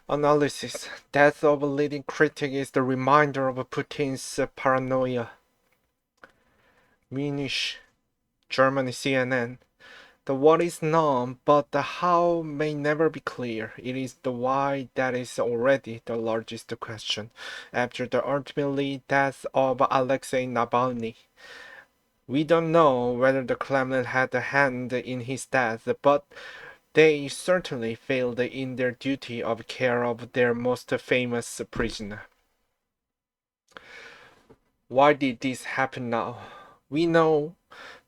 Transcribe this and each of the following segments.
Analysis. Death of a leading critic is the reminder of Putin's paranoia. Munich, Germany CNN. The what is known, but the how may never be clear. It is the why that is already the largest question. After the ultimately death of Alexei Navalny, we don't know whether the Kremlin had a hand in his death, but they certainly failed in their duty of care of their most famous prisoner. Why did this happen now? We know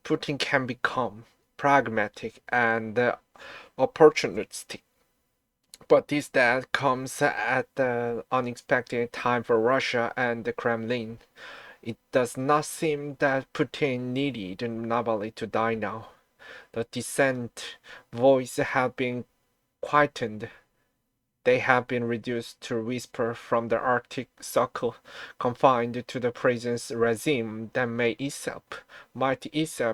Putin can become pragmatic and opportunistic, but this death comes at the unexpected time for Russia and the Kremlin. It does not seem that Putin needed Navalny to die now. The dissent voice have been quietened. They have been reduced to whisper from the Arctic Circle, confined to the prison's regime that might itself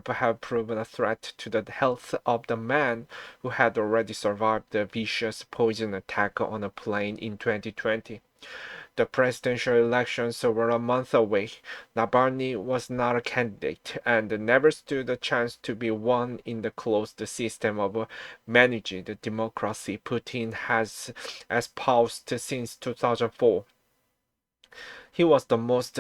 have proven a threat to the health of the man who had already survived the vicious poison attack on a plane in 2020. The presidential elections were a month away. Navalny was not a candidate and never stood a chance to be won in the closed system of managed democracy Putin has espoused since 2004. He was the most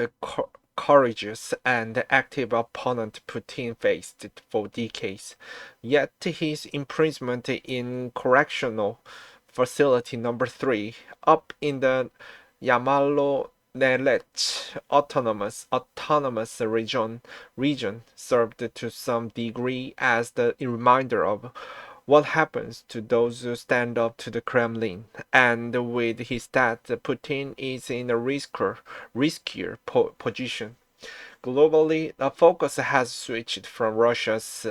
courageous and active opponent Putin faced for decades. Yet his imprisonment in correctional facility number 3 up in the Yamalo-Nelech autonomous region served to some degree as the reminder of what happens to those who stand up to the Kremlin. And with his death, Putin is in a riskier position. Globally, the focus has switched from Russia's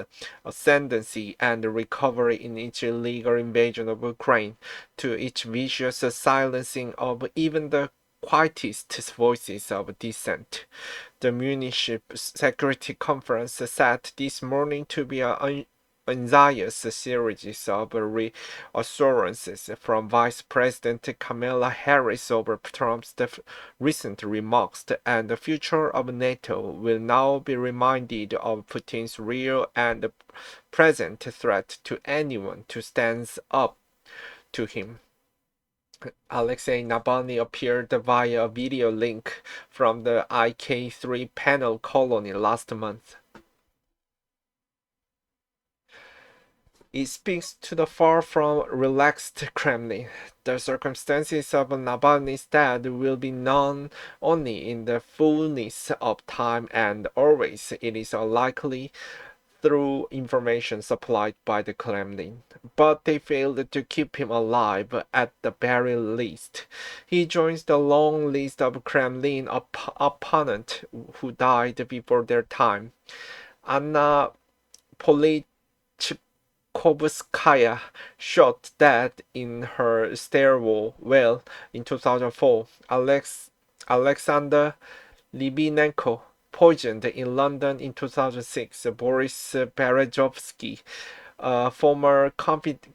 ascendancy and recovery in its illegal invasion of Ukraine to its vicious silencing of even the quietest voices of dissent. The Munich Security Conference said this morning to be an anxious series of reassurances from Vice President Kamala Harris over Trump's recent remarks, and the future of NATO will now be reminded of Putin's real and present threat to anyone who stands up to him. Alexei Navalny appeared via a video link from the IK3 panel colony last month. It speaks to the far from relaxed Kremlin. The circumstances of Navalny's death will be known only in the fullness of time, and always it is unlikely through information supplied by the Kremlin. But they failed to keep him alive at the very least. He joins the long list of Kremlin opponents who died before their time. Anna Politkovskaya shot dead in her stairwell well in 2004. Alexander Litvinenko poisoned in London in 2006. Boris Berezovsky, a former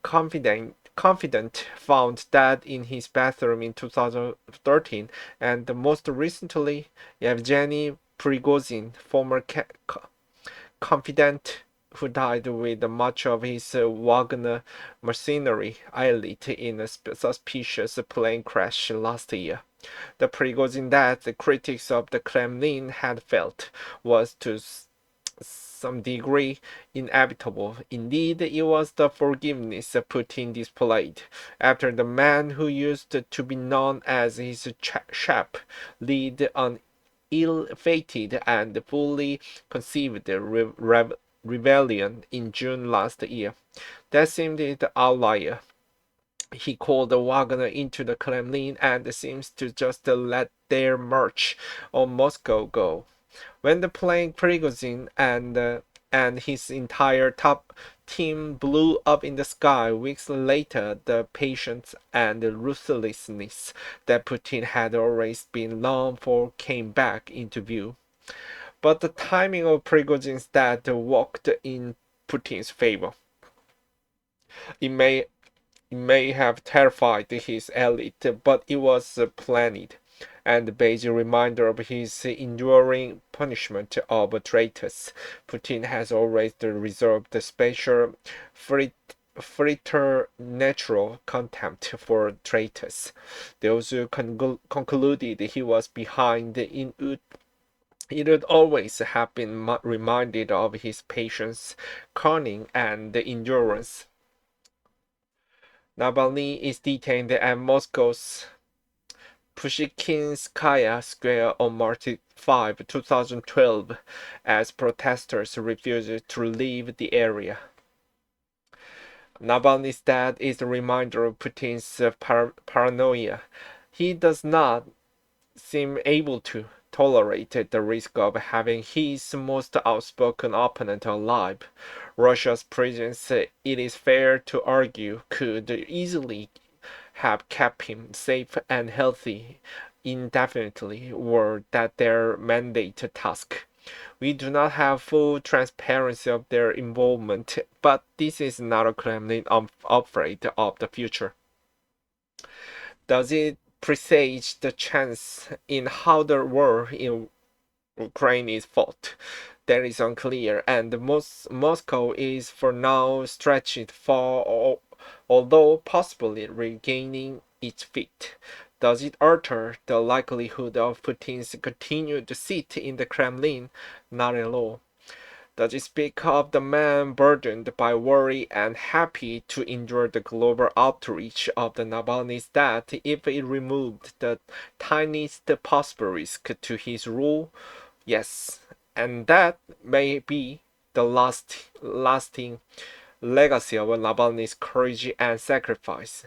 confidant, found dead in his bathroom in 2013. And most recently, Yevgeny Prigozhin, former confidant, who died with much of his Wagner mercenary elite in a suspicious plane crash last year. The Prigozhin death the critics of the Kremlin had felt was to some degree inevitable. Indeed, it was the forgiveness Putin displayed after the man who used to be known as his chap led an ill-fated and fully conceived rebellion in June last year. That seemed the outlier. He called Wagner into the Kremlin and seems to just let their march on Moscow go. When the plane Prigozhin and his entire top team blew up in the sky weeks later, the patience and ruthlessness that Putin had always been known for came back into view. But the timing of Prigozhin's death worked in Putin's favor. It may may have terrified his elite, but it was planned, and based reminder of his enduring punishment of traitors. Putin has always reserved a special preternatural contempt for traitors. Those who concluded he was behind it would always have been reminded of his patience, cunning, and endurance. Navalny is detained at Moscow's Pushkinskaya Square on March 5, 2012, as protesters refused to leave the area. Navalny's death is a reminder of Putin's paranoia. He does not seem able to tolerate the risk of having his most outspoken opponent alive. Russia's presence, it is fair to argue, could easily have kept him safe and healthy indefinitely were that their mandate task. We do not have full transparency of their involvement, but this is not a Kremlin afraid of the future. Does it presage the chance in how the war in Ukraine is fought? That is unclear, and Moscow is for now stretched far, although possibly regaining its feet. Does it alter the likelihood of Putin's continued seat in the Kremlin? Not at all. Does it speak of the man burdened by worry and happy to endure the global outreach of the Navalny's death if it removed the tiniest possible risk to his rule? Yes, and that may be the lasting legacy of Navalny's courage and sacrifice.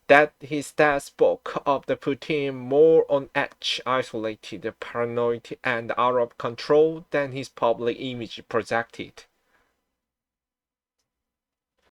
That his death spoke of the Putin more on edge, isolated, paranoid, and out of control than his public image projected.